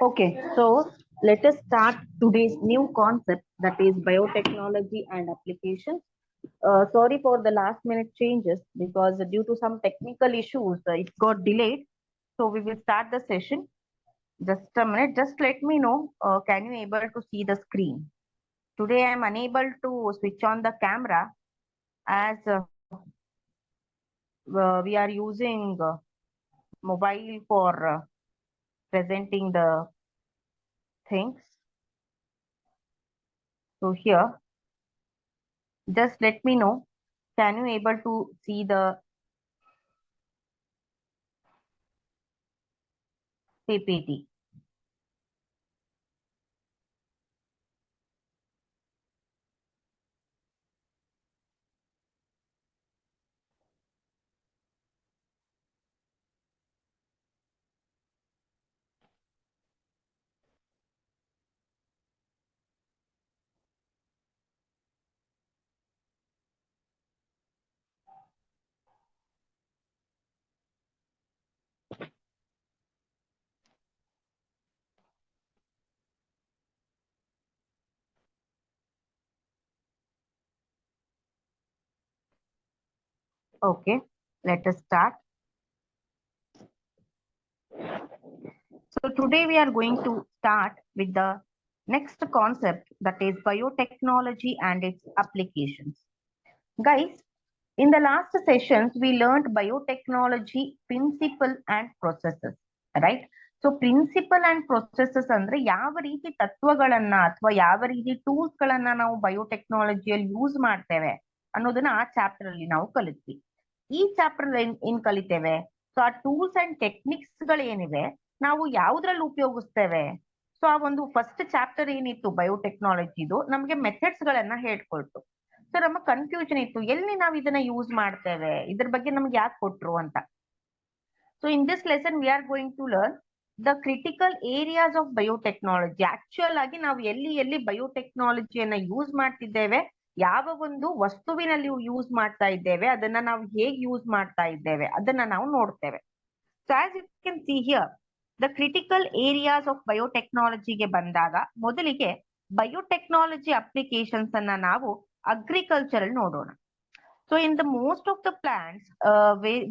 Okay, so let us start today's new concept, that is biotechnology and applications. Sorry for the last minute changes because due to some technical issues, it got delayed. So we will start the session. Just a minute, just let me know. Can you able to see the screen? Today I am unable to switch on the camera as we are using mobile for presenting the things. So here, just let me know. Can you able to see the PPT? Okay, let us start. So today we are going to start with the next concept, that is biotechnology and its applications. Guys, in the last sessions, we learned biotechnology principle and processes, right? So principle and processes ಅಂದ್ರೆ ಯಾವ ರೀತಿ ತತ್ವಗಳನ್ನ ಅಥವಾ ಯಾವ ರೀತಿ tools ಗಳನ್ನ ನಾವು ಬಯೋಟೆಕ್ನಾಲಜಿಯಲ್ಲಿ use ಮಾಡ್ತೇವೆ ಅನ್ನೋದನ್ನ ಆ ಚಾಪ್ಟರ್ ಅಲ್ಲಿ ನಾವು ಕಲಿತ್ವಿ. ಈ ಚಾಪ್ಟರ್ ಏನ್ ಕಲಿತೇವೆ? ಸೊ ಆ ಟೂಲ್ಸ್ ಅಂಡ್ ಟೆಕ್ನಿಕ್ಸ್ ಗಳೇನಿವೆ ನಾವು ಯಾವ್ದ್ರಲ್ಲಿ ಉಪಯೋಗಿಸ್ತೇವೆ? ಸೊ ಆ ಒಂದು ಫಸ್ಟ್ ಚಾಪ್ಟರ್ ಏನಿತ್ತು ಬಯೋಟೆಕ್ನಾಲಜಿದು, ನಮ್ಗೆ ಮೆಥಡ್ಸ್ ಗಳನ್ನ ಹೇಳ್ಕೊಳ್ತು. ಸೊ ನಮ್ಮ ಕನ್ಫ್ಯೂಷನ್ ಇತ್ತು, ಎಲ್ಲಿ ನಾವು ಇದನ್ನ ಯೂಸ್ ಮಾಡ್ತೇವೆ, ಇದ್ರ ಬಗ್ಗೆ ನಮ್ಗೆ ಯಾಕೆ ಕೊಟ್ರು ಅಂತ. So in this lesson we are going to learn the critical areas of biotechnology. Actual ಆಗಿ ನಾವು ಎಲ್ಲಿ ಬಯೋಟೆಕ್ನಾಲಜಿಯನ್ನ ಯೂಸ್ ಮಾಡ್ತಿದ್ದೇವೆ, ಯಾವ ಒಂದು ವಸ್ತುವಿನಲ್ಲಿ ಯೂಸ್ ಮಾಡ್ತಾ ಇದ್ದೇವೆ, ಅದನ್ನ ನಾವು ಹೇಗೆ ಯೂಸ್ ಮಾಡ್ತಾ ಇದ್ದೇವೆ ಅದನ್ನ ನಾವು ನೋಡ್ತೇವೆ. So as you can see here, the critical areas of ಬಯೋಟೆಕ್ನಾಲಜಿಗೆ ಬಂದಾಗ ಮೊದಲಿಗೆ ಬಯೋಟೆಕ್ನಾಲಜಿ ಅಪ್ಲಿಕೇಶನ್ಸ್ ಅನ್ನ ನಾವು ಅಗ್ರಿಕಲ್ಚರ್ ಅಲ್ಲಿ ನೋಡೋಣ. So in the most of the plants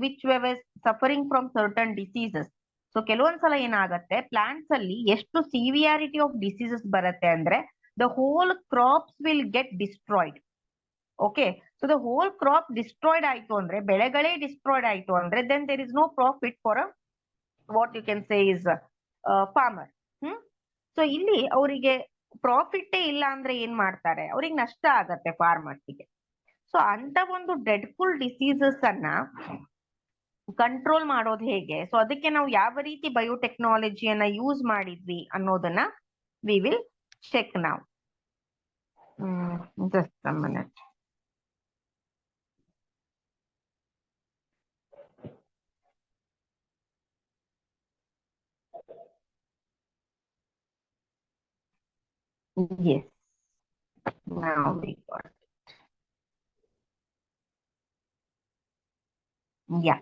which were suffering from certain diseases, so ಕೆಲವೊಂದ್ಸಲ ಏನಾಗುತ್ತೆ, ಪ್ಲಾಂಟ್ಸ್ ಅಲ್ಲಿ ಎಷ್ಟು ಸಿವಿಯಾರಿಟಿ ಆಫ್ ಡಿಸೀಸಸ್ ಬರುತ್ತೆ ಅಂದ್ರೆ the whole crops will get destroyed. Okay, so the whole crop destroyed ಆಯ್ತು ಅಂದ್ರೆ, ಬೆಳೆಗಳೇ ಡಿಸ್ಟ್ರಾಯ್ಡ್ ಆಯ್ತು ಅಂದ್ರೆ, then there is no profit for what you can say is farmer. So ಇಲ್ಲಿ ಅವರಿಗೆ ಪ್ರಾಫಿಟ್ ಇಲ್ಲ ಅಂದ್ರೆ ಏನ್ ಮಾಡ್ತಾರೆ, ಅವ್ರಿಗೆ ನಷ್ಟ ಆಗತ್ತೆ ಫಾರ್ಮರ್ಸ್ಗೆ. ಸೊ ಅಂತ ಒಂದು ಡೆಡ್ಫುಲ್ ಡಿಸೀಸಸ್ ಅನ್ನ ಕಂಟ್ರೋಲ್ ಮಾಡೋದು ಹೇಗೆ, ಸೊ ಅದಕ್ಕೆ ನಾವು ಯಾವ ರೀತಿ ಬಯೋಟೆಕ್ನಾಲಜಿಯನ್ನ ಯೂಸ್ ಮಾಡಿದ್ವಿ ಅನ್ನೋದನ್ನ ವಿ ವಿಲ್ ಚೆಕ್ ನಾವು. Just a minute. Yes, now we got it. Yeah.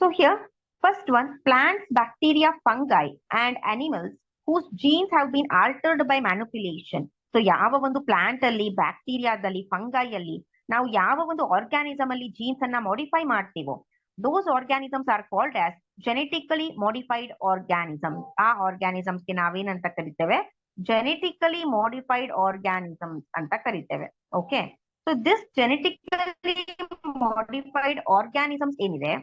So here, first one, plants, bacteria, fungi and animals whose genes have been altered by manipulation. So ಯಾವ ಒಂದು plant ಅಲ್ಲಿ, ಬ್ಯಾಕ್ಟೀರಿಯಾದಲ್ಲಿ, fungi ಅಲ್ಲಿ ನಾವು ಯಾವ ಒಂದು organism ಅಲ್ಲಿ jeans ಅನ್ನ ಮಾಡಿಫೈ ಮಾಡ್ತೀವೋ, those organisms are called as genetically modified organisms. ಆ ಆರ್ಗ್ಯಾನಿಸಮ್ಸ್ ಗೆ ನಾವೇನಂತ ಕರಿತೇವೆ? ಜೆನೆಟಿಕಲಿ ಮಾಡಿಫೈಡ್ ಆರ್ಗ್ಯಾನಿಸಮ್ಸ್ ಅಂತ ಕರಿತೇವೆ. Okay, so this genetically modified organisms ಏನಿದೆ,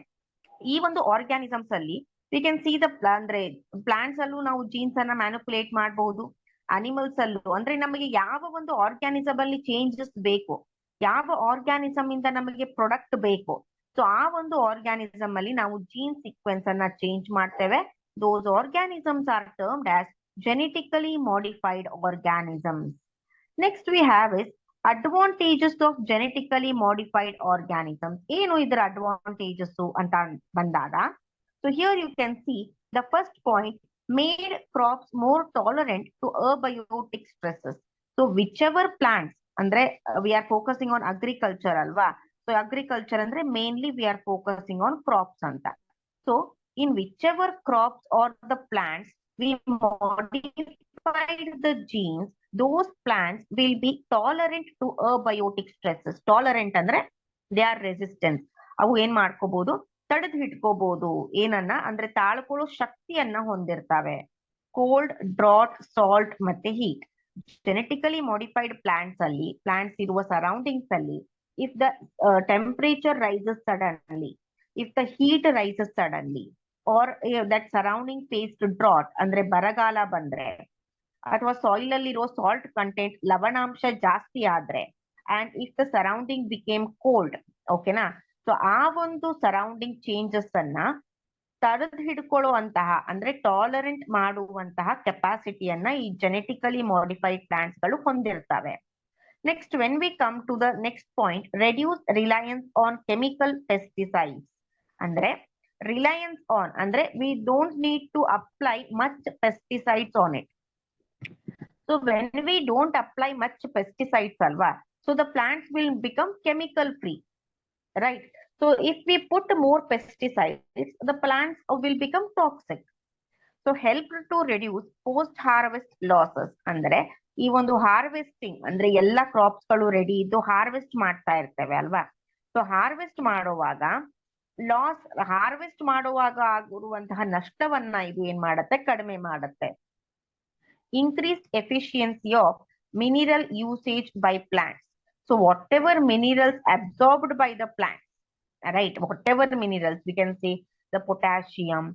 ಈ ಒಂದು ಆರ್ಗ್ಯಾನಿಸಮ್ಸ್ ಅಲ್ಲಿ ವಿ ಕ್ಯಾನ್ ಸಿ ದ ಅಂದ್ರೆ ಪ್ಲಾಂಟ್ಸ್ ಅಲ್ಲೂ ನಾವು ಜೀನ್ಸ್ ಅನ್ನ ಮ್ಯಾನಿಪುಲೇಟ್ ಮಾಡಬಹುದು, ಅನಿಮಲ್ಸ್ ಅಲ್ಲೂ. ಅಂದ್ರೆ ನಮಗೆ ಯಾವ ಒಂದು ಆರ್ಗ್ಯಾನಿಸಮ್ ಅಲ್ಲಿ ಚೇಂಜಸ್ ಬೇಕು, ಯಾವ ಆರ್ಗ್ಯಾನಿಸಮ್ ಇಂದ ನಮಗೆ ಪ್ರಾಡಕ್ಟ್ ಬೇಕು, ಸೊ ಆ ಒಂದು ಆರ್ಗ್ಯಾನಿಸಮ್ ಅಲ್ಲಿ ನಾವು ಜೀನ್ ಸೀಕ್ವೆನ್ಸ್ ಅನ್ನ ಚೇಂಜ್ ಮಾಡ್ತೇವೆ. Those organisms are termed as genetically modified organisms. Next we have is advantages of genetically modified organisms. ಏನು ಇದರ ಅಡ್ವಾಂಟೇಜಸ್ ಅಂತ ಬಂದಾಗ, so here you can see the first point, made crops more tolerant to abiotic stresses. So whichever plants, ಅಂದ್ರೆ we are focusing on agriculture ಅಲ್ವಾ? So agriculture ಅಂದ್ರೆ mainly we are focusing on crops ಅಂತ. So in whichever crops or the plants we modified the genes, those plants will be tolerant to abiotic stresses. Tolerant ಅಂದ್ರೆ they are resistant. ಅವು ಏನ್ ಮಾಡ್ಕೋಬಹುದು, ತಡೆದು ಹಿಡ್ಕೋಬಹುದು. ಏನನ್ನ ಅಂದ್ರೆ ತಾಳ್ಕೊಳ್ಳೋ ಶಕ್ತಿಯನ್ನ ಹೊಂದಿರ್ತಾವೆ. ಕೋಲ್ಡ್, ಡ್ರಾಟ್, ಸಾಲ್ಟ್ ಮತ್ತೆ ಹೀಟ್. ಜೆನೆಟಿಕಲಿ ಮಾಡಿಫೈಡ್ ಪ್ಲಾಂಟ್ಸ್ ಅಲ್ಲಿ, ಪ್ಲಾಂಟ್ಸ್ ಇರುವ ಸರೌಂಡಿಂಗ್ಸ್ ಅಲ್ಲಿ, if the temperature rises suddenly, if the heat rises suddenly, or that surrounding faced drought ಅಂದ್ರೆ ಬರಗಾಲ ಬಂದ್ರೆ, ಅಥವಾ ಸಾಯಿಲ್ ಅಲ್ಲಿ ಇರೋ ಸಾಲ್ಟ್ ಕಂಟೆಂಟ್ ಲವಣಾಂಶ ಜಾಸ್ತಿ ಆದ್ರೆ, and if the surrounding became cold, ಓಕೆನಾ. ಸೊ ಆ ಒಂದು ಸರೌಂಡಿಂಗ್ ಚೇಂಜಸ್ ಅನ್ನ ತಡೆದು ಹಿಡ್ಕೊಳ್ಳುವಂತಹ ಅಂದ್ರೆ ಟಾಲರೆಂಟ್ ಮಾಡುವಂತಹ ಕೆಪಾಸಿಟಿಯನ್ನ ಈ ಜೆನೆಟಿಕಲಿ ಮಾಡಿಫೈಡ್ ಪ್ಲಾಂಟ್ಸ್ ಗಳು ಹೊಂದಿರ್ತವೆ. Next, when we come to the next point, reduce reliance on chemical pesticides. Andre, reliance on, andre, we don't need to apply much pesticides on it. So when we don't apply much pesticides, alva, so the plants will become chemical free, right? So if we put more pesticides, the plants will become toxic. So help to reduce post-harvest losses. Andre, ಈ ಒಂದು harvesting ಅಂದ್ರೆ ಎಲ್ಲಾ crops ಗಳು ready ಇದ್ದು harvest ಮಾಡ್ತಾ ಇರ್ತೇವೆ ಅಲ್ವಾ. So harvest ಮಾಡುವಾಗ ಆಗಿರುವಂತಹ ನಷ್ಟವನ್ನ ಇದು ಏನ್ ಮಾಡತ್ತೆ, ಕಡಿಮೆ ಮಾಡತ್ತೆ. Increased efficiency of mineral usage by plants. So what ever minerals absorbed by the plants, right, what ever minerals we can say the potassium,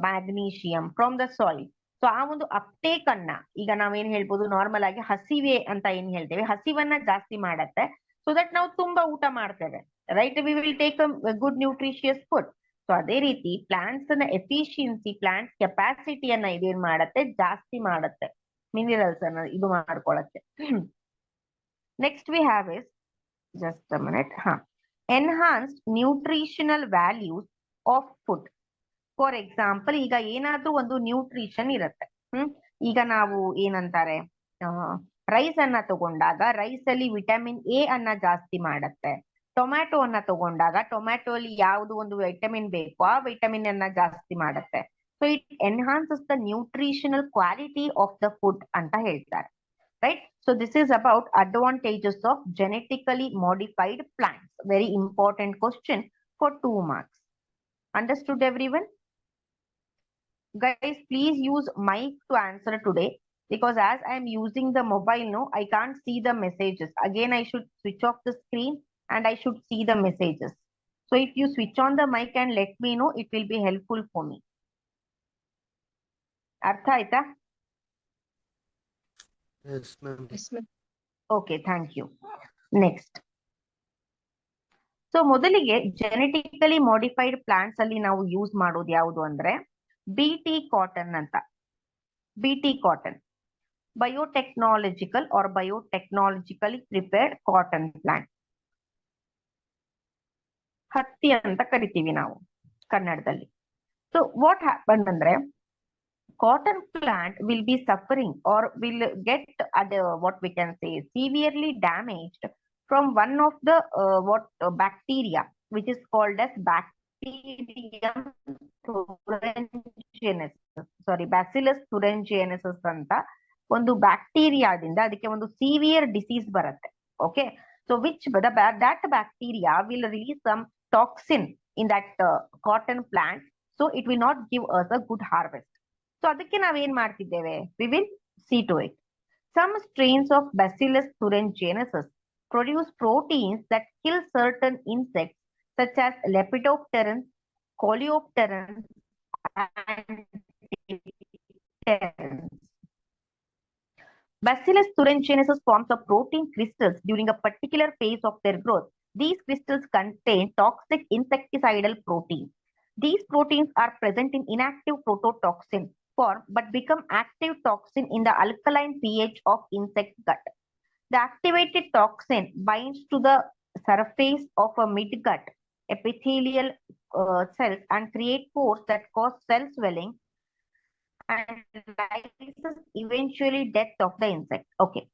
magnesium from the soil. So ಆ ಒಂದು uptake ಅನ್ನ ಈಗ ನಾವೇನ್ ಹೇಳ್ಬೋದು, ನಾರ್ಮಲ್ ಆಗಿ ಹಸಿವೆ ಅಂತ ಏನ್ ಹೇಳ್ತೇವೆ, ಹಸಿವನ್ನ ಜಾಸ್ತಿ ಮಾಡತ್ತೆ. ಸೊ ದಟ್ ನಾವು ತುಂಬಾ ಊಟ ಮಾಡ್ತೇವೆ, right, we will take a good nutritious food. So ಅದೇ ರೀತಿ ಪ್ಲಾಂಟ್ಸ್ ನ ಎಫಿಷಿಯನ್ಸಿ, ಪ್ಲಾಂಟ್ಸ್ ಕೆಪಾಸಿಟಿಯನ್ನ ಇದೇನ್ ಮಾಡತ್ತೆ, ಜಾಸ್ತಿ ಮಾಡತ್ತೆ, ಮಿನಿರಲ್ಸ್ ಅನ್ನ ಇದು ಮಾಡ್ಕೊಳತ್ತೆ. Next we have is just a minute, enhanced nutritional values of food. For example, ಈಗ ಏನಾದ್ರೂ ಒಂದು ನ್ಯೂಟ್ರಿಷನ್ ಇರುತ್ತೆ. ಈಗ ನಾವು ಏನಂತಾರೆ, ರೈಸ್ ಅನ್ನ ತಗೊಂಡಾಗ ರೈಸ್ ಅಲ್ಲಿ ವಿಟಮಿನ್ ಎ ಅನ್ನ ಜಾಸ್ತಿ ಮಾಡತ್ತೆ. ಟೊಮ್ಯಾಟೊ ಅನ್ನ ತಗೊಂಡಾಗ ಟೊಮ್ಯಾಟೊ ಅಲ್ಲಿ ಯಾವ್ದು ಒಂದು ವಿಟಮಿನ್ ಬೇಕು ಆ ವಿಟಮಿನ್ ಅನ್ನ ಜಾಸ್ತಿ ಮಾಡತ್ತೆ. So it enhances the nutritional quality of the food ಅಂತ ಹೇಳ್ತಾರೆ, right. So this is about advantages of genetically modified plants. Very important question for 2 marks. Understood everyone? Guys, please use mic to answer today, because as I am using the mobile, no, I can't see the messages. Again, I should switch off the screen and I should see the messages. So if you switch on the mic and let me know, it will be helpful for me. Artha aita? Yes, ma'am. Yes, ma'am. Okay, thank you. Next. So ಮೊದಲಿಗೆ genetically modified plants ಅಲ್ಲಿ ನಾವು use ಮಾಡೋದು ಯಾವುದು ಅಂದ್ರೆ BT cotton ಅಂತ. BT cotton, biotechnological or biotechnologically prepared cotton plant. ಹತ್ತಿ ಅಂತ ಕರಿತೀವಿ ನಾವು ಕನ್ನಡದಲ್ಲಿ. ಸೊ ವಾಟ್ ಹ್ಯಾಪನ್ ಅಂದ್ರೆ, cotton plant will be suffering or will get what we can say severely damaged from one of the bacteria which is called as Bacterium thuringiensis. Bacillus thuringiensis ಅಂತ ಒಂದು ಬ್ಯಾಕ್ಟೀರಿಯಾದಿಂದ ಅದಕ್ಕೆ ಒಂದು ಸಿವಿಯರ್ ಡಿಸೀಸ್ ಬರುತ್ತೆ. Okay, so that bacteria will release some toxin in that cotton plant, so it will not give us a good harvest. So ಅದಕ್ಕೆ ನಾವೇನ್ ಮಾಡ್ತಿದ್ದೇವೆ, we will see to it. Some strains of Bacillus thuringiensis produce proteins that kill certain insects such as Lepidopterans, Coleopterans, and Pterans. Bacillus thuringiensis forms of protein crystals during a particular phase of their growth. These crystals contain toxic insecticidal proteins. These proteins are present in inactive prototoxin form but become active toxin in the alkaline pH of insect gut. The activated toxin binds to the surface of a midgut epithelial cells and create pores that cause cell swelling and lysis, eventually death of the insect. Okay,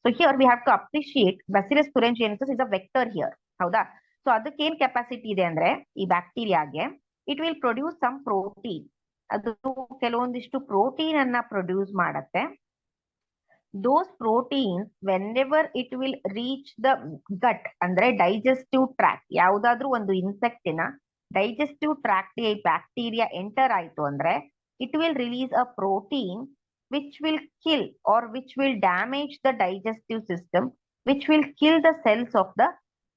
so here we have to appreciate Bacillus thuringiensis is a vector here. ಹೌದಾ? So ಅದಕ್ಕೆ ಏನ್ capacity ಇದೆ ಅಂದ್ರೆ, ಈ ಬ್ಯಾಕ್ಟೀರಿಯಾಗೆ it will produce some protein. ಅದು ಕೆಲವೊಂದಿಷ್ಟು protein ಅನ್ನ ಪ್ರೊಡ್ಯೂಸ್ ಮಾಡತ್ತೆ. Those proteins whenever it will reach the gut ಅಂದ್ರೆ ಡೈಜೆಸ್ಟಿವ್ ಟ್ರ್ಯಾಕ್ಟ್, ಯಾವುದಾದ್ರೂ ಒಂದು ಇನ್ಸೆಕ್ಟಿನ ಡೈಜೆಸ್ಟಿವ್ ಟ್ರ್ಯಾಕ್ಟ್ ಬ್ಯಾಕ್ಟೀರಿಯಾ ಎಂಟರ್ ಆಯ್ತು ಅಂದ್ರೆ it will release a protein which will kill or which will damage the digestive system, which will kill the cells of the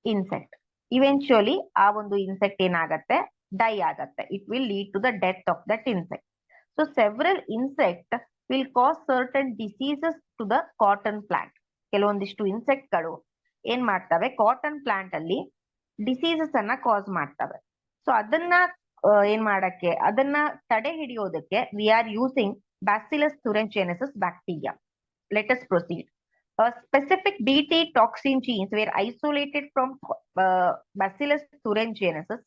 insect. Eventually ಆ ಒಂದು insect ಏನಾಗತ್ತೆ, dye ಆಗತ್ತೆ. It will lead to the death of that insect. So several insects will cause certain diseases to the cotton plant. ಕೆಲವೊಂದಿಷ್ಟು ಇನ್ಸೆಕ್ಟ್ಗಳು ಏನ್ ಮಾಡ್ತವೆ, cotton plant ಅಲ್ಲಿ diseases ಅನ್ನ ಕಾಸ್ ಮಾಡ್ತವೆ. ಸೊ ಅದನ್ನ ಏನ್ ಮಾಡಕ್ಕೆ, ಅದನ್ನ ತಡೆ ಹಿಡಿಯೋದಕ್ಕೆ we are using bacillus thuringiensis bacteria. Let us proceed. Specific Bt toxin genes were isolated from Bacillus thuringiensis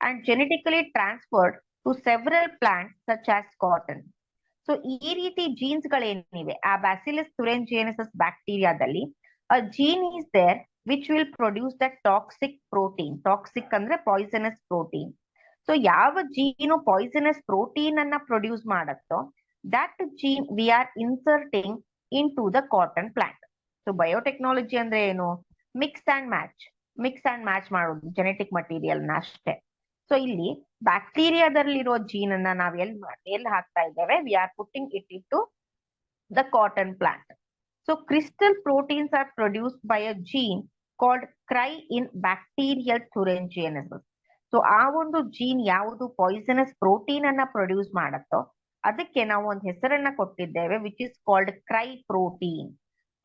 and genetically transferred to several plants such as cotton. So ಈ ರೀತಿ ಜೀನ್ಸ್ ಗಳೇನಿವೆ ಆ ಬ್ಯಾಸಿಲಸ್ thuringiensis ಬ್ಯಾಕ್ಟೀರಿಯಾದಲ್ಲಿ gene is there which will produce the toxic protein. Toxic ಅಂದ್ರೆ poisonous protein. So ಯಾವ gene poisonous protein ಅನ್ನ produce ಮಾಡತ್ತೋ that gene we are inserting into the cotton plant. So biotechnology ಅಂದ್ರೆ ಏನು, mix and match ಮಾಡೋದು genetic material ನ ಅಷ್ಟೇ. So ಇಲ್ಲಿ ಬ್ಯಾಕ್ಟೀರಿಯಾದಲ್ಲಿರೋ ಜೀನ್ ಅನ್ನ ನಾವ್ ಎಲ್ಲಿ ಹಾಕ್ತಾ ಇದ್ದೇವೆ, we are putting it in to the cotton plant. So crystal proteins are produced by a gene called cry in bacterial thuringiensis. So ಆ ಒಂದು ಜೀನ್ ಯಾವುದು ಪಾಯ್ಸನಸ್ ಪ್ರೋಟೀನ್ ಅನ್ನ ಪ್ರೊಡ್ಯೂಸ್ ಮಾಡತ್ತೋ ಅದಕ್ಕೆ ನಾವು ಒಂದು ಹೆಸರನ್ನ ಕೊಟ್ಟಿದ್ದೇವೆ which is called cry protein.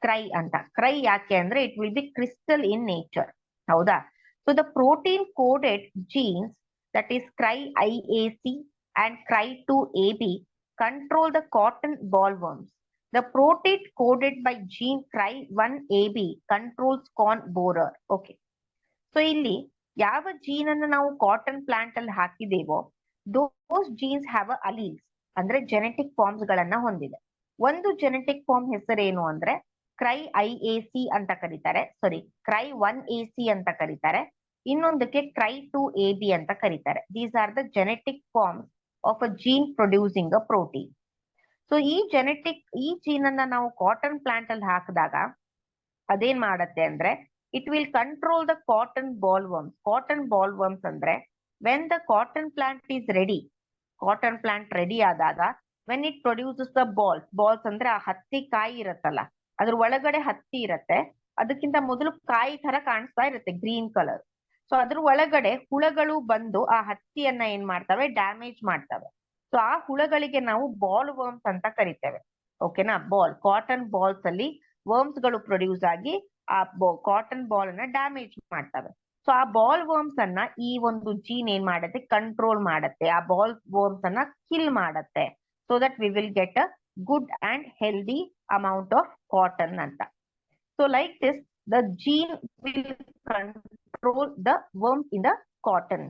Cry ಅಂತ. ಕ್ರೈ ಯಾಕೆ ಅಂದ್ರೆ it will be crystal in nature. ಹೌದಾ? So the protein coded genes that is cry IAC and cry 2AB control the cotton bollworms. The protein coded by gene cry 1AB controls corn borer. Okay. So ಇಲ್ಲಿ ಯಾವ gene ಅನ್ನು ನಾವು cotton plant ಅಲ್ಲಿ ಹಾಕಿದೇವೋ ದೋಸ್ jeans have a alleles ಅಂದ್ರೆ genetic forms ಗಳನ್ನ ಹೊಂದಿದೆ. ಒಂದು genetic form ಹೆಸರೇನು ಅಂದ್ರೆ ಕ್ರೈ IAC ಅಂತ ಕರೀತಾರೆ, ಸಾರಿ ಕ್ರೈ 1AC ಅಂತ ಕರೀತಾರೆ, ಇನ್ನೊಂದಕ್ಕೆ ಕ್ರೈ 2AB ಅಂತ ಕರೀತಾರೆ. These are the genetic forms of a gene producing a protein. So ಈ ಜೀನ್ ಅನ್ನ ನಾವು ಕಾಟನ್ ಪ್ಲಾಂಟ್ ಅಲ್ಲಿ ಹಾಕಿದಾಗ ಅದೇನ್ ಮಾಡತ್ತೆ ಅಂದ್ರೆ it will control the cotton bollworms. Cotton bollworms ಅಂದ್ರೆ when the cotton plant is ready, cotton plant ready ಆದಾಗ when it produces the bolls ಅಂದ್ರೆ ಆ ಹತ್ತಿ ಕಾಯಿ ಇರತ್ತಲ್ಲ, ಅದ್ರ ಒಳಗಡೆ ಹತ್ತಿ ಇರತ್ತೆ, ಅದಕ್ಕಿಂತ ಮೊದಲು ಕಾಯಿ ತರ ಕಾಣಿಸ್ತಾ ಇರುತ್ತೆ ಗ್ರೀನ್ ಕಲರ್. ಸೊ ಅದ್ರ ಒಳಗಡೆ ಹುಳಗಳು ಬಂದು ಆ ಹತ್ತಿಯನ್ನ ಏನ್ ಮಾಡ್ತವೆ, ಡ್ಯಾಮೇಜ್ ಮಾಡ್ತವೆ. ಸೊ ಆ ಹುಳಗಳಿಗೆ ನಾವು ಬಾಲ್ ವರ್ಮ್ಸ್ ಅಂತ ಕರಿತೇವೆ. ಓಕೆನಾ? ಕಾಟನ್ ಬಾಲ್ಸ್ ಅಲ್ಲಿ ವರ್ಮ್ಸ್ ಗಳು ಪ್ರೊಡ್ಯೂಸ್ ಆಗಿ ಆ ಕಾಟನ್ ಬಾಲ್ ಅನ್ನ ಡ್ಯಾಮೇಜ್ ಮಾಡ್ತವೆ. ಸೊ ಆ ಬಾಲ್ ವರ್ಮ್ಸ್ ಅನ್ನ ಈ ಒಂದು ಜೀನ್ ಏನ್ ಮಾಡತ್ತೆ, ಕಂಟ್ರೋಲ್ ಮಾಡತ್ತೆ, ಆ ಬಾಲ್ ವರ್ಮ್ಸ್ ಅನ್ನ ಕಿಲ್ ಮಾಡತ್ತೆ. So that we will get a good and healthy amount of cotton ಅಂತ. So like this the gene will control the worms in the cotton.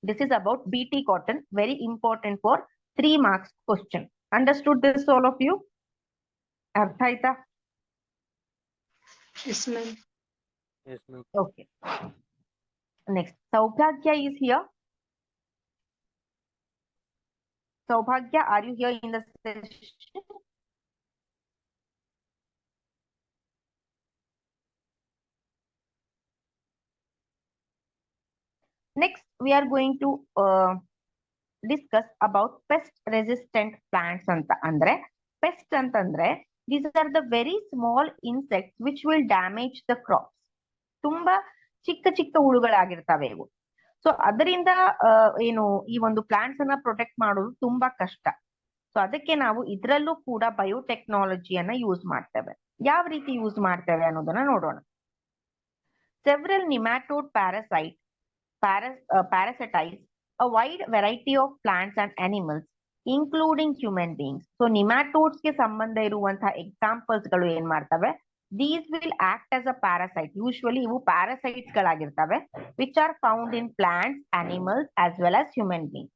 This is about BT cotton, very important for 3 marks question. Understood this all of you? Artha aita? Yes, ma'am. Yes, ma'am. Okay. Next, Saubhagya is here. Saubhagya, are you here in the session? Next, we are going to discuss about pest resistant plants anta. Andre pest antandre these are the very small insects which will damage the crops. ತುಂಬಾ ಚಿಕ್ಕ ಹುಳುಗಳಾಗಿರ್ತವೆ ಇವು. So ಅದರಿಂದ ಏನು ಈ ಒಂದು plants ಅನ್ನ protect ಮಾಡೋದು ತುಂಬಾ ಕಷ್ಟ. ಸೊ ಅದಕ್ಕೆ ನಾವು ಇದ್ರಲ್ಲೂ ಕೂಡ ಬಯೋಟೆಕ್ನಾಲಜಿಯನ್ನ ಯೂಸ್ ಮಾಡ್ತೇವೆ. ಯಾವ ರೀತಿ ಯೂಸ್ ಮಾಡ್ತೇವೆ ಅನ್ನೋದನ್ನ ನೋಡೋಣ. Several nematode parasitize a wide variety of plants and animals, including human beings. So nematodes ಗೆ ಸಂಬಂಧ ಇರುವಂತಹ ಎಕ್ಸಾಂಪಲ್ಸ್ ಗಳು ಏನ್ ಮಾಡ್ತವೆ, these will act as a parasite. Usually ಇವು parasites ಗಳಾಗಿರ್ತವೆ which are found in plants, animals as well as human beings.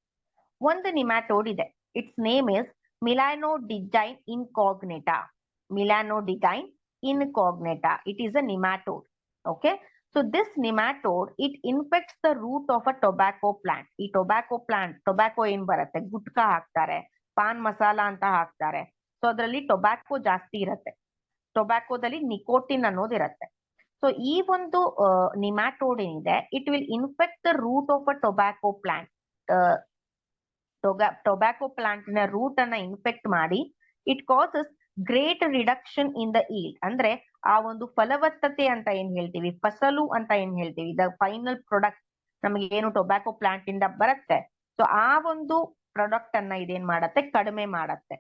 ಒಂದು nematode ಇದೆ, its name is Melanodyne incognita. Melanodyne incognita. It is a nematode. Okay. So this nematode, it infects the root of a tobacco plant. ಈ tobacco plant, tobacco ಏನ್ ಬರುತ್ತೆ, ಗುಟ್ಕಾ ಹಾಕ್ತಾರೆ, ಪಾನ್ ಮಸಾಲ ಅಂತ ಹಾಕ್ತಾರೆ. So ಅದರಲ್ಲಿ tobacco ಜಾಸ್ತಿ ಇರುತ್ತೆ. ಟೊಬ್ಯಾಕೋದಲ್ಲಿ ನಿಕೋಟಿನ್ ಅನ್ನೋದಿರುತ್ತೆ. ಸೊ ಈ ಒಂದು ನಿಮ್ಯಾಟೋಡ್ ಏನಿದೆ, it will infect the root of a tobacco plant. Tobacco ಪ್ಲಾಂಟಿನ ರೂಟ್ ಅನ್ನ ಇನ್ಫೆಕ್ಟ್ ಮಾಡಿ, it causes great reduction in the yield. ಅಂದ್ರೆ ಆ ಒಂದು ಫಲವತ್ತತೆ ಅಂತ ಏನ್ ಹೇಳ್ತೀವಿ, ಫಸಲು ಅಂತ ಏನ್ ಹೇಳ್ತೀವಿ, ದ ಫೈನಲ್ ಪ್ರಾಡಕ್ಟ್ ನಮಗೆ ಏನು ಟೊಬ್ಯಾಕೋ ಪ್ಲಾಂಟ್ ಇಂದ ಬರುತ್ತೆ, ಸೊ ಆ ಒಂದು ಪ್ರಾಡಕ್ಟ್ ಅನ್ನ ಇದೇನ್ ಮಾಡತ್ತೆ, ಕಡಿಮೆ ಮಾಡತ್ತೆ.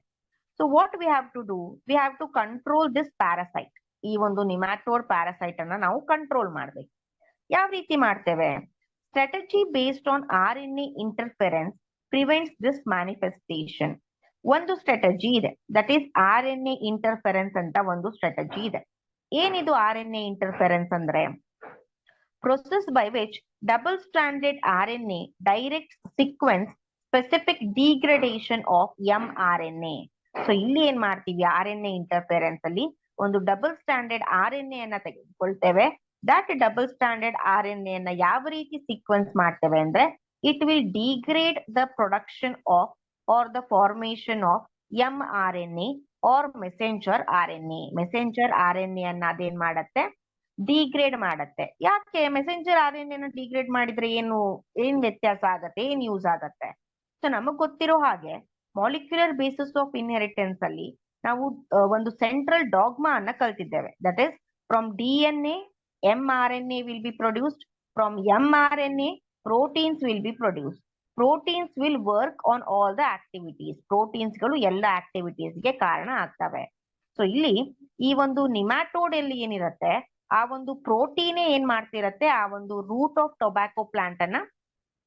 So what we have to do, we have to control this parasite. ಈ ಒಂದು ನಿಮ್ಯಾಟೋಡ್ ಪ್ಯಾರಾಸೈಟ್ ಅನ್ನ ನಾವು ಕಂಟ್ರೋಲ್ ಮಾಡ್ಬೇಕು. ಯಾವ ರೀತಿ ಮಾಡ್ತೇವೆ? Strategy based on RNA interference prevents this manifestation. ಒಂದು ಸ್ಟ್ರಾಟಜಿ ಇದೆ, ದಟ್ ಈಸ್ RNA ಇಂಟರ್ಫೆರೆನ್ಸ್ ಅಂತ ಒಂದು ಸ್ಟ್ರಾಟಜಿ ಇದೆ. ಏನಿದು RNA ಇಂಟರ್ಫೆರೆನ್ಸ್ ಅಂದ್ರೆ, process by which double stranded RNA direct sequence specific degradation of mRNA. So ಇಲ್ಲಿ ಏನ್ ಮಾಡ್ತೀವಿ, RNA ಇಂಟರ್ಫೆರೆನ್ಸ್ ಅಲ್ಲಿ ಒಂದು ಡಬಲ್ ಸ್ಟ್ರಾಂಡೆಡ್ RNA ಅನ್ನ ತೆಗೆದುಕೊಳ್ತೇವೆ. ದಟ್ ಡಬಲ್ ಸ್ಟ್ರಾಂಡೆಡ್ RNA ಅನ್ನ ಯಾವ ರೀತಿ ಸೀಕ್ವೆನ್ಸ್ ಮಾಡ್ತೇವೆ ಅಂದ್ರೆ, it will degrade the production of or the formation of mRNA or messenger RNA. messenger RNA ಅನ್ನ ಅದೇನ್ ಮಾಡತ್ತೆ, ಡಿಗ್ರೇಡ್ ಮಾಡತ್ತೆ. ಯಾಕೆ ಮೆಸೆಂಜರ್ RNA ನ ಡಿಗ್ರೇಡ್ ಮಾಡಿದ್ರೆ ಏನ್ ವ್ಯತ್ಯಾಸ ಆಗತ್ತೆ, ಏನ್ ಯೂಸ್ ಆಗತ್ತೆ? ಸೊ ನಮಗ್ ಗೊತ್ತಿರೋ ಹಾಗೆ ಮಾಲಿಕ್ಯುಲರ್ ಬೇಸಿಸ್ ಆಫ್ ಇನ್ಹೆರಿಟೆನ್ಸ್ ಅಲ್ಲಿ ನಾವು ಒಂದು ಸೆಂಟ್ರಲ್ ಡಾಗ್ಮಾ ಅನ್ನ ಕಲ್ತಿದ್ದೇವೆ. That is from DNA mRNA will be produced, from mRNA proteins will be produced. Proteins will work on all the activities. Proteins ಗಳು ಎಲ್ಲ ಆಕ್ಟಿವಿಟೀಸ್ ಗೆ ಕಾರಣ ಆಗ್ತವೆ. ಸೊ ಇಲ್ಲಿ ಈ ಒಂದು ನಿಮ್ಯಾಟೋಡ್ ಅಲ್ಲಿ ಏನಿರುತ್ತೆ, ಆ ಒಂದು ಪ್ರೋಟೀನೇ ಏನ್ ಮಾಡ್ತಿರತ್ತೆ, ಆ ಒಂದು ರೂಟ್ ಆಫ್ ಟೊಬ್ಯಾಕೋ ಪ್ಲಾಂಟ್ ಅನ್ನ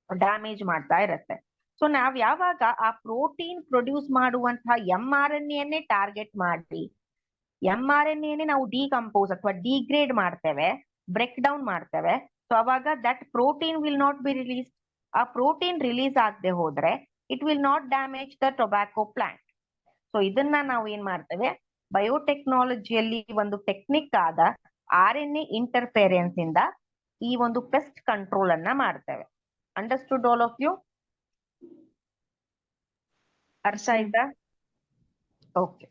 ಡ್ಯಾಮೇಜ್ ಮಾಡ್ತಾ ಇರತ್ತೆ. ಸೊ ನಾವ್ ಯಾವಾಗ ಆ ಪ್ರೋಟೀನ್ ಪ್ರೊಡ್ಯೂಸ್ ಮಾಡುವಂತಹ mRNA ಟಾರ್ಗೆಟ್ ಮಾಡಿ mRNA ನಾವು ಡಿಕಂಪೋಸ್ ಅಥವಾ ಡಿಗ್ರೇಡ್ ಮಾಡ್ತೇವೆ, ಬ್ರೇಕ್ ಡೌನ್ ಮಾಡ್ತೇವೆ, ಸೊ ಅವಾಗ that protein will not be release. ಆ ಪ್ರೋಟೀನ್ ರಿಲೀಸ್ ಆಗದೆ ಹೋದ್ರೆ it will not damage the tobacco plant. So ಇದನ್ನ ನಾವು ಏನ್ ಮಾಡ್ತೇವೆ, ಬಯೋಟೆಕ್ನಾಲಜಿಯಲ್ಲಿ ಒಂದು ಟೆಕ್ನಿಕ್ ಆದ RNA ಇಂಟರ್ಫೆರೆನ್ಸ್ ಇಂದ ಈ ಒಂದು ಪೆಸ್ಟ್ ಕಂಟ್ರೋಲ್ ಅನ್ನ ಮಾಡ್ತೇವೆ. Understood all of you? ಅರ್ಥ ಆಯ್ತಾ? ಓಕೆ.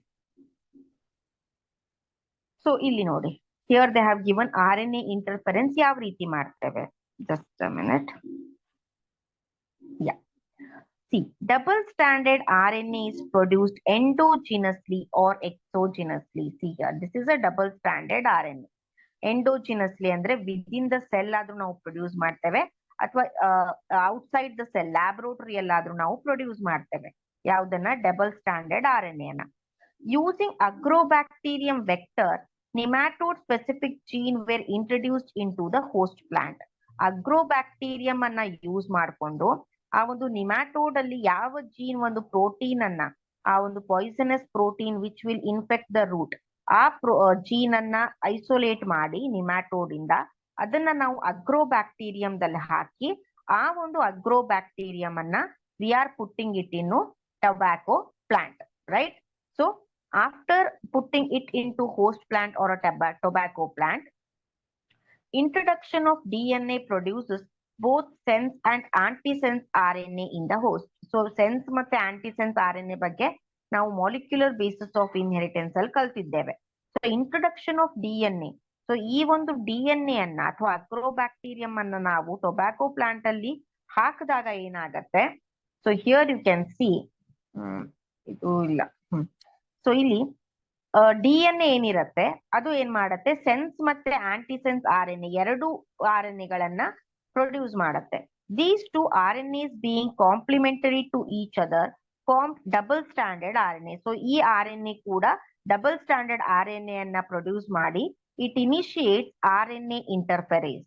ಸೊ ಇಲ್ಲಿ ನೋಡಿ, here they have given RNA interference ಯಾವ ರೀತಿ ಮಾಡ್ತೇವೆ. Just a minute. Yeah. See, double-stranded RNA is produced endogenously or exogenously. See here, this is a double-stranded RNA. Endogenously ಅಂದ್ರೆ within the cell ಆದ್ರೂ ನಾವು produce ಮಾಡ್ತೇವೆ, ಅಥವಾ ಔಟ್ಸೈಡ್ ದ ಸೆಲ್ ಲ್ಯಾಬ್ರೋಟರಿ ಎಲ್ಲಾದ್ರೂ ನಾವು ಪ್ರೊಡ್ಯೂಸ್ ಮಾಡ್ತೇವೆ. ಯಾವ್ದನ್ನ? ಡಬಲ್ ಸ್ಟ್ಯಾಂಡರ್ಡ್ RNA ಅನ್ನ. Using agrobacterium vector, nematode specific gene were introduced into the host plant. Agrobacterium ಅನ್ನ ಯೂಸ್ ಮಾಡಿಕೊಂಡು ಆ ಒಂದು ನಿಮ್ಯಾಟೋಡ್ ಅಲ್ಲಿ ಯಾವ ಜೀನ್ ಒಂದು ಪ್ರೋಟೀನ್ ಅನ್ನ, ಆ ಒಂದು poisonous protein which will infect the root, ಆ ಜೀನ್ ಅನ್ನ ಐಸೋಲೇಟ್ ಮಾಡಿ ನಿಮ್ಯಾಟೋಡ್ ಇಂದ ಅದನ್ನ ನಾವು ಅಗ್ರೋಬ್ಯಾಕ್ಟೀರಿಯಂದಲ್ಲಿ ಹಾಕಿ, ಆ ಒಂದು ಅಗ್ರೋಬ್ಯಾಕ್ಟೀರಿಯಂ ಅನ್ನ we are putting it in tobacco plant, right? So after putting it in to host plant or a tobacco plant, introduction of DNA produces both sense and antisense RNA in the host. So sense ಮತ್ತೆ antisense RNA ಬಗ್ಗೆ ನಾವು molecular basis of inheritance ಅಲ್ಲಿ ಕಲ್ತಿದ್ದೇವೆ. So introduction of DNA. So ಈ ಒಂದು DNA ಅನ್ನ ಅಥವಾ ಅಗ್ರೋಬ್ಯಾಕ್ಟೀರಿಯಂ ಅನ್ನ ನಾವು ಟೊಬ್ಯಾಕೋ ಪ್ಲಾಂಟ್ ಅಲ್ಲಿ ಹಾಕಿದಾಗ ಏನಾಗತ್ತೆ? So here you can see, ಇದು ಇಲ್ಲ. ಸೊ ಇಲ್ಲಿ DNA ಏನಿರತ್ತೆ ಅದು ಏನ್ ಮಾಡತ್ತೆ, ಸೆನ್ಸ್ ಮತ್ತೆ ಆಂಟಿಸೆನ್ಸ್ RNA ಎರಡು RNAಗಳನ್ನ ಪ್ರೊಡ್ಯೂಸ್ ಮಾಡತ್ತೆ. These two RNAs being complementary to each other form double stranded RNA. So ಈ RNA ಕೂಡ ಡಬಲ್ ಸ್ಟ್ಯಾಂಡರ್ಡ್ RNA ಅನ್ನ ಪ್ರೊಡ್ಯೂಸ್ ಮಾಡಿ it ಇನಿಶಿಯೇಟ್ಸ್ RNA interferase.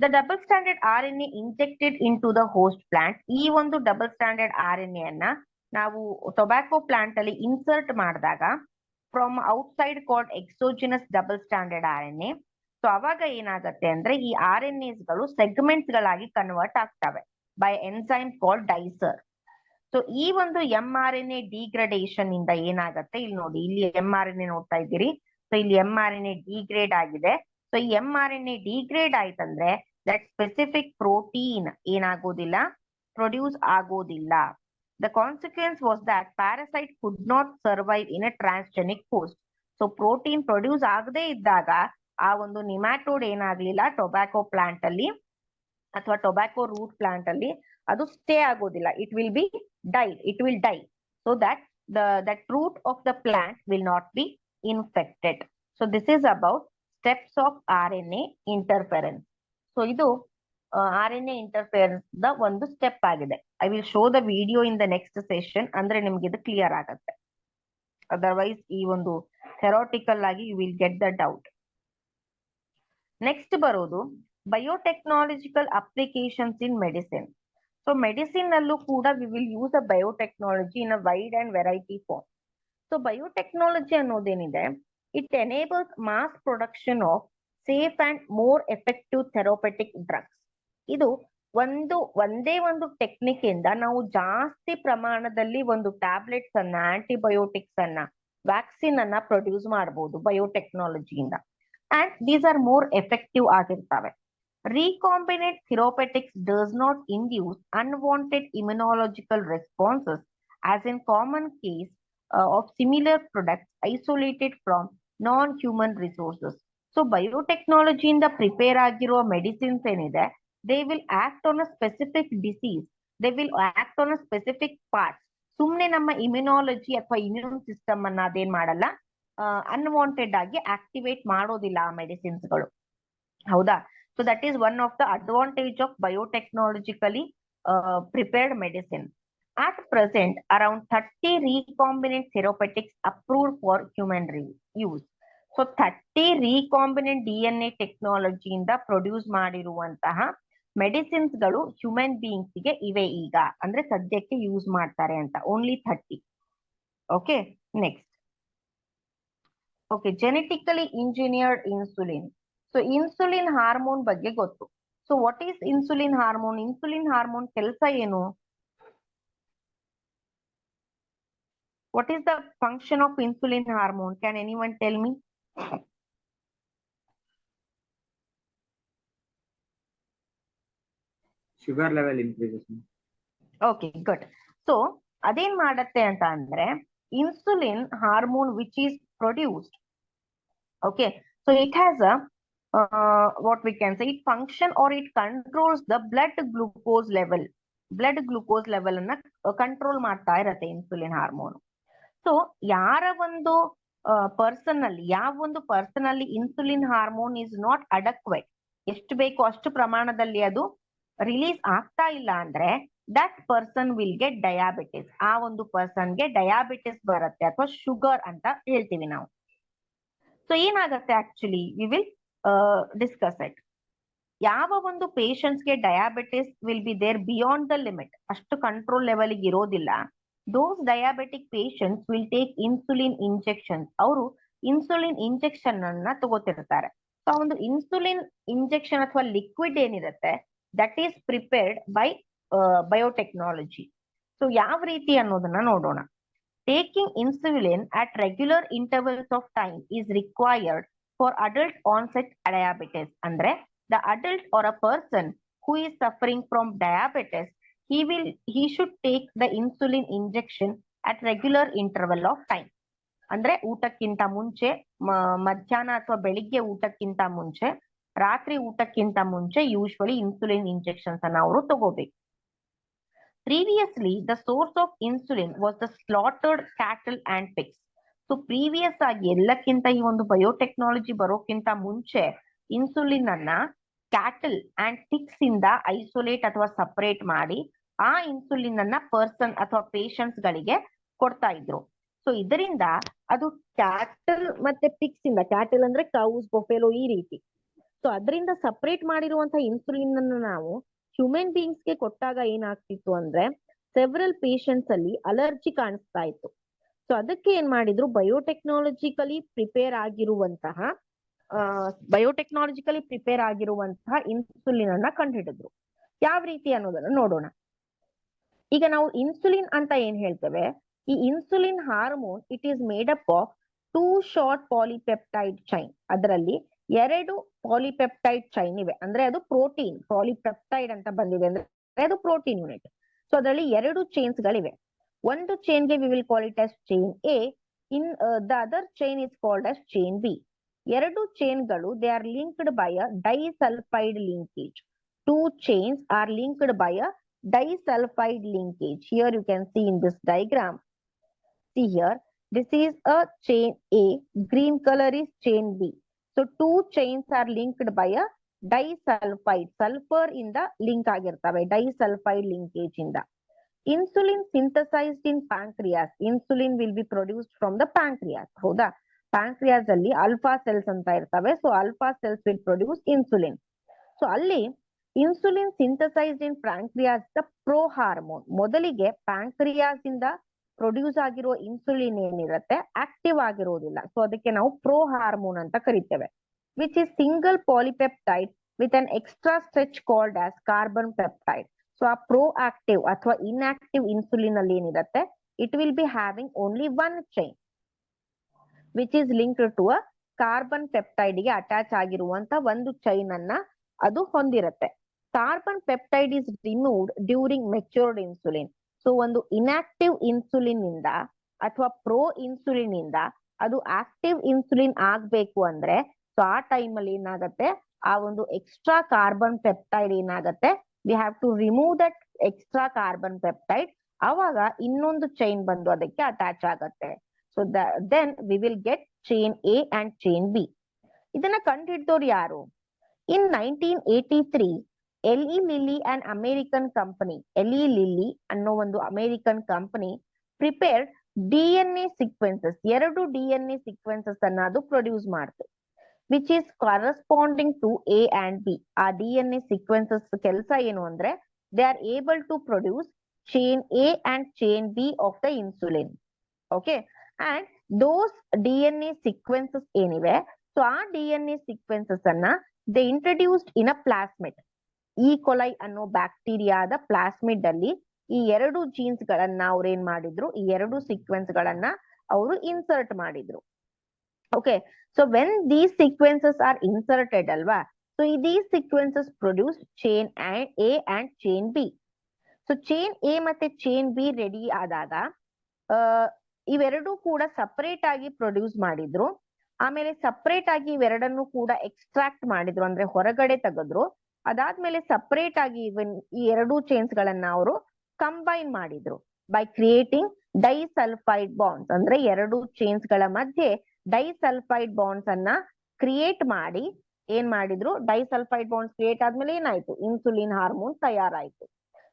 The double stranded RNA injected into the host plant. ಈ ಒಂದು double standard RNA ಅನ್ನ ನಾವು tobacco plant ಅಲ್ಲಿ insert ಮಾಡಿದಾಗ from outside called exogenous double standard RNA. So ಅವಾಗ ಏನಾಗುತ್ತೆ ಅಂದ್ರೆ ಈ RNAs ಗಳು ಸೆಗ್ಮೆಂಟ್ಸ್ ಗಳಾಗಿ ಕನ್ವರ್ಟ್ ಆಗ್ತವೆ ಬೈ ಎನ್ಸೈಮ್ ಕಾಲ್ಡ್ ಡೈಸರ್. ಸೊ ಈ ಒಂದು mRNA ಡಿಗ್ರೇಡೇಷನ್ ಇಂದ ಏನಾಗುತ್ತೆ, ಇಲ್ಲಿ ನೋಡಿ, ಇಲ್ಲಿ mRNA ನೋಡ್ತಾ ಇದ್ದೀರಿ. ಸೊ ಇಲ್ಲಿ mRNA ಡಿಗ್ರೇಡ್ ಆಗಿದೆ. ಸೊ ಈ mRNA ಡಿಗ್ರೇಡ್ ಆಯ್ತಂದ್ರೆ ದಟ್ ಸ್ಪೆಸಿಫಿಕ್ ಪ್ರೋಟೀನ್ ಏನಾಗೋದಿಲ್ಲ, ಪ್ರೊಡ್ಯೂಸ್ ಆಗೋದಿಲ್ಲ. The consequence was that parasite could not survive in a transgenic host. So protein produce ಆಗದೆ ಇದ್ದಾಗ ಆ ಒಂದು ನಿಮ್ಯಾಟೋಡ್ ಏನಾಗ್ಲಿಲ್ಲ ಟೊಬ್ಯಾಕೊ ಪ್ಲಾಂಟ್ ಅಲ್ಲಿ ಅಥವಾ ಟೊಬ್ಯಾಕೊ ರೂಟ್ ಪ್ಲಾಂಟ್ ಅಲ್ಲಿ ಅದು ಸ್ಟೇ ಆಗೋದಿಲ್ಲ. It will B died, it will die, so that root of the plant will not be infected. So this is about steps of RNA interference. So ಇದು RNA interference the ಒಂದು step ಆಗಿದೆ. I will show the video in the next session, ಅಂದ್ರೆ ನಿಮ್ಗೆ ಇದು clear ಆಗತ್ತೆ. Otherwise ಈ ಒಂದು theoretical ಆಗಿ you will get the doubt. Next ಬರೋದು biotechnological applications in medicine. So medicine ಅಲ್ಲೂ ಕೂಡ we will use a biotechnology in a wide and variety form. So biotechnology ಅನ್ನೋದೇನಿದೆ, it enables mass production of safe and more effective therapeutic drugs. ಇದು ಒಂದೇ ಒಂದು technique ಇಂದ ನಾವು ಜಾಸ್ತಿ ಪ್ರಮಾಣದಲ್ಲಿ ಒಂದು ಟ್ಯಾಬ್ಲೆಟ್ಸ್ ಅನ್ನ, ಆಂಟಿಬಯೋಟಿಕ್ಸ್ ಅನ್ನ, ವ್ಯಾಕ್ಸಿನ್ ಅನ್ನ ಪ್ರೊಡ್ಯೂಸ್ ಮಾಡಬಹುದು ಬಯೋಟೆಕ್ನಾಲಜಿಯಿಂದ. And these are more effective ಆಗಿರ್ತವೆ. Recombinant therapeutics does not induce unwanted immunological responses as in common case of similar products isolated from non-human resources. So biotechnology in the prepare ಆಗಿರುವ medicines ಏನಿದೆ, they will act on a specific disease, they will act on a specific part. ಸುಮ್ನೆ ನಮ್ಮ immunology ಅಥವಾ immune system ಅನ್ನ ಅದೇನ್ ಮಾಡಲ್ಲ, unwanted ಆಗಿ activate ಮಾಡೋದಿಲ್ಲ ಆ ಮೆಡಿಸಿನ್ಸ್ಗಳು. ಹೌದಾ? So that is one of the advantage of biotechnologically prepared medicine. At present, around 30 recombinant therapeutics approved for human use. So 30 recombinant DNA technology ಇಂದ ಪ್ರೊಡ್ಯೂಸ್ ಮಾಡಿರುವಂತಹ ಮೆಡಿಸಿನ್ಸ್ ಗಳು ಹ್ಯೂಮನ್ ಬೀಯಿಂಗ್ಸ್ ಗೆ ಇವೆ ಈಗ, ಅಂದ್ರೆ ಸದ್ಯಕ್ಕೆ ಯೂಸ್ ಮಾಡ್ತಾರೆ ಅಂತ. Only 30. Okay, next. Okay, genetically engineered insulin. So insulin hormone ಬಗ್ಗೆ ಗೊತ್ತು. So what is insulin hormone? Insulin hormone ಕೆಲಸ ಏನು? What is the function of insulin hormone? Can anyone tell me? Sugar level increases. Okay, good. So ಅದೇನ್ ಮಾಡತ್ತೆ ಅಂತ ಅಂದ್ರೆ, insulin hormone which is produced, okay, so it has a what we can say, it function or it controls the blood glucose level. Blood glucose level ಅನ್ನ control ಮಾಡ್ತಾ ಇರತ್ತೆ insulin hormone. So ಯಾರ ಒಂದು person ಅಲ್ಲಿ insulin hormone is not adequate, ಎಷ್ಟು ಬೇಕೋ ಅಷ್ಟು ಪ್ರಮಾಣದಲ್ಲಿ ಅದು ರಿಲೀಸ್ ಆಗ್ತಾ ಇಲ್ಲ ಅಂದ್ರೆ that person will get diabetes. ಆ ಒಂದು ಪರ್ಸನ್ಗೆ ಡಯಾಬಿಟಿಸ್ ಬರುತ್ತೆ ಅಥವಾ ಶುಗರ್ ಅಂತ ಹೇಳ್ತೀವಿ ನಾವು. ಸೊ ಏನಾಗತ್ತೆ actually, we will discuss it. ಯಾವ ಒಂದು ಪೇಷಂಟ್ಸ್ಗೆ diabetes will be there beyond the limit, ಅಷ್ಟು ಕಂಟ್ರೋಲ್ ಲೆವೆಲ್ಗೆ ಇರೋದಿಲ್ಲ, those diabetic patients will take insulin injections. ಅವರು ಇನ್ಸುಲಿನ್ ಇಂಜೆಕ್ಷನ್ ಅನ್ನ ತಗೋತಿರ್ತಾರೆ. ಸೊ ಒಂದು ಇನ್ಸುಲಿನ್ ಇಂಜೆಕ್ಷನ್ ಅಥವಾ ಲಿಕ್ವಿಡ್ ಏನಿರುತ್ತೆ, that is prepared by biotechnology. So ಯಾವ ರೀತಿ ಅನ್ನೋದನ್ನ ನೋಡೋಣ. Taking insulin at regular intervals of time is required for adult onset diabetes. ಅಂದ್ರೆ the adult or a person who is suffering from diabetes, he should take the insulin injection at regular interval of time. ಅಂದ್ರೆ ಊಟಕ್ಕಿಂತ ಮುಂಚೆ, ಮಧ್ಯಾಹ್ನ ಅಥವಾ ಬೆಳಿಗ್ಗೆ ಊಟಕ್ಕಿಂತ ಮುಂಚೆ, ರಾತ್ರಿ ಊಟಕ್ಕಿಂತ ಮುಂಚೆ usually insulin injections ಅನ್ನ ಅವರು ತಗೋಬೇಕು. Previously, the source of insulin was the slaughtered cattle and pigs. So previous ಆಗಿ ಎಲ್ಲಕ್ಕಿಂತ ಈ ಒಂದು ಬಯೋಟೆಕ್ನಾಲಜಿ ಬರೋಕ್ಕಿಂತ ಮುಂಚೆ ಇನ್ಸುಲಿನ್ ಅನ್ನ ಕ್ಯಾಟಲ್ ಅಂಡ್ ಪಿಗ್ಸ್ ಇಂದ ಐಸೋಲೇಟ್ ಅಥವಾ ಸಪರೇಟ್ ಮಾಡಿ ಆ ಇನ್ಸುಲಿನ್ ಅನ್ನ ಪರ್ಸನ್ ಅಥವಾ ಪೇಷಂಟ್ಸ್ ಗಳಿಗೆ ಕೊಡ್ತಾ ಇದ್ರು. ಸೊ ಇದರಿಂದ ಅದು ಕ್ಯಾಟಲ್ ಮತ್ತೆ ಪಿಗ್ಸ್ ಇಂದ, ಕ್ಯಾಟಲ್ ಅಂದ್ರೆ ಕೌಸ್, ಬೊಫೆಲೋ ಈ ರೀತಿ, ಸೊ ಅದರಿಂದ ಸಪರೇಟ್ ಮಾಡಿರುವಂತಹ ಇನ್ಸುಲಿನ್ ಅನ್ನು ನಾವು ಹ್ಯೂಮನ್ ಬೀಯಿಂಗ್ಸ್ ಗೆ ಕೊಟ್ಟಾಗ ಏನಾಗ್ತಿತ್ತು ಅಂದ್ರೆ ಸೆವರಲ್ ಪೇಷಂಟ್ಸ್ ಅಲ್ಲಿ ಅಲರ್ಜಿ ಕಾಣಿಸ್ತಾ ಇತ್ತು. ಸೊ ಅದಕ್ಕೆ ಏನ್ ಮಾಡಿದ್ರು, ಬಯೋಟೆಕ್ನಾಲಜಿಕಲಿ ಪ್ರಿಪೇರ್ ಆಗಿರುವಂತಹ ಇನ್ಸುಲಿನ್ ಅನ್ನ ಕಂಡುಹಿಡಿದ್ರು. ಯಾವ ರೀತಿ ಅನ್ನೋದನ್ನ ನೋಡೋಣ. ಈಗ ನಾವು ಇನ್ಸುಲಿನ್ ಅಂತ ಏನ್ ಹೇಳ್ತೇವೆ, ಈ insulin hormone it is made up of 2 short polypeptide chain. ಅದರಲ್ಲಿ ಎರಡು ಪಾಲಿಪೆಪ್ಟೈಡ್ ಚೈನ್ ಇವೆ, ಅಂದ್ರೆ ಅದು ಪ್ರೋಟೀನ್. ಪಾಲಿಪೆಪ್ಟೈಡ್ ಅಂತ ಬಂದಿದೆ ಅಂದ್ರೆ ಅದು ಪ್ರೋಟೀನ್ ಯೂನಿಟ್. ಸೊ ಅದರಲ್ಲಿ ಎರಡು ಚೈನ್ಸ್ ಗಳಿವೆ. ಒಂದು ಚೈನ್ಗೆ we will call it as chain A, in the other chain is called as chain B. ಎರಡು ಚೈನ್ಗಳು they are linked by a disulphide linkage. Two chains are linked by a disulfide linkage. Here you can see in this diagram. See here, this is a chain A, green color is chain B. So two chains are linked by a disulfide. Sulfur in the link ಆಗಿರ್ತವೆ, disulfide linkage ಇಂದ. Insulin synthesized in pancreas. Insulin will be produced from the pancreas. ಹೌದಾ? pancreas ಅಲ್ಲಿ alpha cells ಅಂತ ಇರ್ತವೆ. So alpha cells will produce insulin. So ಅಲ್ಲಿ insulin synthesised in pancreas the pro hormone. ಮೊದಲಿಗೆ pancreas ಇಂದ produce ಆಗಿರೋ insulin ಏನಿರುತ್ತೆ active ಆಗಿರೋದಿಲ್ಲ. ಸೊ ಅದಕ್ಕೆ ನಾವು ಪ್ರೋ ಹಾರ್ಮೋನ್ ಅಂತ ಕರಿತೇವೆ. Which is single polypeptide with an extra stretch called as carbon peptide. So ಆ ಪ್ರೋ ಆಕ್ಟಿವ್ ಅಥವಾ ಇನ್ಆಕ್ಟಿವ್ ಇನ್ಸುಲಿನ್ ಅಲ್ಲಿ ಏನಿರುತ್ತೆ, it will be having only one chain which is linked to a carbon peptide ಗೆ attach ಆಗಿರುವಂತ ಒಂದು chain ಅನ್ನ ಅದು ಹೊಂದಿರುತ್ತೆ. Carbon peptide is removed during matured insulin. So ಒಂದು ಇನ್ಆಕ್ಟಿವ್ ಇನ್ಸುಲಿನ್ ಇಂದ ಅಥವಾ ಪ್ರೋ ಇನ್ಸುಲಿನ್ ಇಂದ ಅದು ಆಕ್ಟಿವ್ ಇನ್ಸುಲಿನ್ ಆಗ್ಬೇಕು ಅಂದ್ರೆ, ಸೊ ಆ ಟೈಮ್ ಅಲ್ಲಿ ಏನಾಗುತ್ತೆ, ಆ ಒಂದು ಎಕ್ಸ್ಟ್ರಾ ಕಾರ್ಬನ್ ಪೆಪ್ಟೈಡ್ ಏನಾಗುತ್ತೆ, we have to remove that extra carbon peptide. ಅವಾಗ ಇನ್ನೊಂದು ಚೈನ್ ಬಂದು ಅದಕ್ಕೆ ಅಟ್ಯಾಚ್ ಆಗತ್ತೆ. So then we will get chain A and chain B. ಇದನ್ನ ಕಂಡುಹಿಡಿದವ್ರು ಯಾರು? In 1983, Eli Lilly, an American company, Eli Lilly ಅನ್ನೋ ಒಂದು American company prepared DNA sequences, ಎರಡು DNA sequences ಅನ್ನ ಅದು ಪ್ರೊಡ್ಯೂಸ್ ಮಾಡ್ತು, which is corresponding to A and B. ಆ DNA sequences ಕೆಲಸ ಏನು ಅಂದ್ರೆ, they are able to produce chain A and chain B of the insulin. Okay, and those DNA sequences ಏನಿವೆ, so ಆ DNA sequences ಅನ್ನ they introduced in a plasmid. E coli ಅನ್ನೋ ಬ್ಯಾಕ್ಟೀರಿಯಾದ plasmid ಅಲ್ಲಿ ಈ ಎರಡು ಜೀನ್ಸ್ ಗಳನ್ನ ಅವ್ರು ಏನ್ ಮಾಡಿದ್ರು, ಈ ಎರಡು ಸೀಕ್ವೆನ್ಸ್ ಗಳನ್ನ ಅವರು ಇನ್ಸರ್ಟ್ ಮಾಡಿದ್ರು. Okay, so when these sequences are inserted ಅಲ್ವಾ, so these sequences produce chain A and chain B. So chain A ಮತ್ತೆ ಚೈನ್ ಬಿ ರೆಡಿ ಆದಾಗ ಇವೆರಡೂ ಕೂಡ ಸಪರೇಟ್ ಆಗಿ ಪ್ರೊಡ್ಯೂಸ್ ಮಾಡಿದ್ರು. ಆಮೇಲೆ ಸಪರೇಟ್ ಆಗಿ ಇವೆರಡನ್ನು ಕೂಡ ಎಕ್ಸ್ಟ್ರಾಕ್ಟ್ ಮಾಡಿದ್ರು, ಅಂದ್ರೆ ಹೊರಗಡೆ ತೆಗೆದ್ರು. ಅದಾದ್ಮೇಲೆ ಸಪರೇಟ್ ಆಗಿ ಈ ಎರಡು ಚೈನ್ಸ್ ಗಳನ್ನ ಅವರು ಕಂಬೈನ್ ಮಾಡಿದ್ರು ಬೈ ಕ್ರಿಯೇಟಿಂಗ್ ಡೈಸಲ್ಫೈಡ್ ಬಾಂಡ್ಸ್. ಅಂದ್ರೆ ಎರಡು ಚೈನ್ಸ್ ಗಳ ಮಧ್ಯೆ ಡೈಸಲ್ಫೈಡ್ ಬಾಂಡ್ಸ್ ಅನ್ನ ಕ್ರಿಯೇಟ್ ಮಾಡಿ ಏನ್ ಮಾಡಿದ್ರು, ಡೈಸಲ್ಫೈಡ್ ಬಾಂಡ್ಸ್ ಕ್ರಿಯೇಟ್ ಆದ್ಮೇಲೆ ಏನಾಯ್ತು, ಇನ್ಸುಲಿನ್ ಹಾರ್ಮೋನ್ ತಯಾರಾಯ್ತು.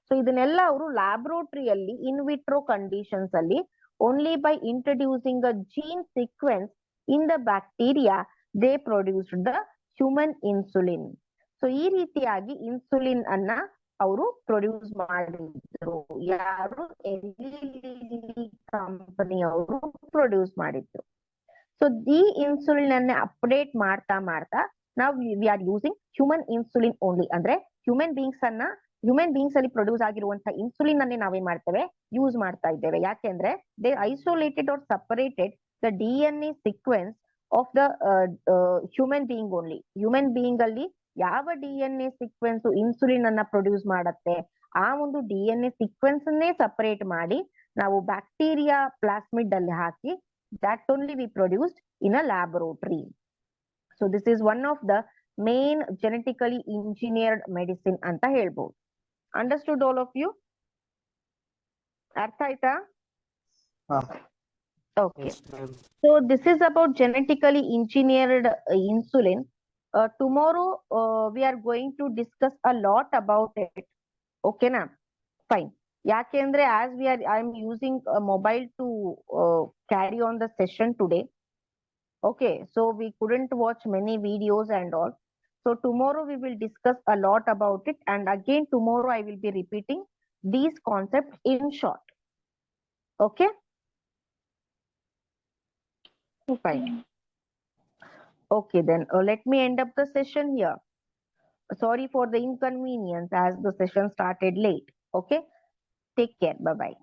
ಸೊ ಇದನ್ನೆಲ್ಲ ಅವರು ಲ್ಯಾಬ್ರೋಟರಿಯಲ್ಲಿ ಇನ್ವಿಟ್ರೋ ಕಂಡೀಷನ್ಸ್ ಅಲ್ಲಿ only by introducing a gene sequence in the bacteria they produced the human insulin. So ಈ ರೀತಿಯಾಗಿ ಇನ್ಸುಲಿನ್ ಅನ್ನ ಅವರು ಪ್ರೊಡ್ಯೂಸ್ ಮಾಡಿದ್ರು. ಯಾರು? ಎಲಿ ಕಂಪನಿ ಅವರು ಪ್ರೊಡ್ಯೂಸ್ ಮಾಡಿದ್ರು. ಸೊ ಈ ಇನ್ಸುಲಿನ್ ಅನ್ನ ಅಪ್ಡೇಟ್ ಮಾಡ್ತಾ ಮಾಡ್ತಾ ನಾವು V are using human insulin only. ಅಂದ್ರೆ ಹ್ಯೂಮನ್ ಬೀಯಿಂಗ್ಸ್ ಅಲ್ಲಿ ಪ್ರೊಡ್ಯೂಸ್ ಆಗಿರುವಂತಹ ಇನ್ಸುಲಿನ್ ಅನ್ನೇ ನಾವೇನ್ ಮಾಡ್ತೇವೆ, ಯೂಸ್ ಮಾಡ್ತಾ ಇದ್ದೇವೆ. ಯಾಕೆಂದ್ರೆ they isolated R separated the DNA sequence of the human being only. Human being ಅಲ್ಲಿ ಯಾವ DNA ಸೀಕ್ವೆನ್ಸ್ ಇನ್ಸುಲಿನ್ ಅನ್ನ ಪ್ರೊಡ್ಯೂಸ್ ಮಾಡತ್ತೆ, ಆ ಒಂದು DNA ಸೀಕ್ವೆನ್ಸ್ ಅನ್ನೇ ಸಪರೇಟ್ ಮಾಡಿ ನಾವು ಬ್ಯಾಕ್ಟೀರಿಯಾ ಪ್ಲಾಸ್ಮಿಡ್ ಅಲ್ಲಿ ಹಾಕಿ that only we produced in a laboratory. So this is one of the main genetically engineered medicine anta helbodu. Understood all of you? Artha aita? Okay. Yes, ma'am. So this is about genetically engineered insulin. Tomorrow we are going to discuss a lot about it. Okay na? Fine. Yakendre as I am using a mobile to carry on the session today. Okay, so we couldn't watch many videos and all. So tomorrow we will discuss a lot about it, and again tomorrow I will be repeating these concepts in short. Okay? Fine. Okay, then let me end up the session here. Sorry for the inconvenience as the session started late. Okay? Take care. Bye-bye.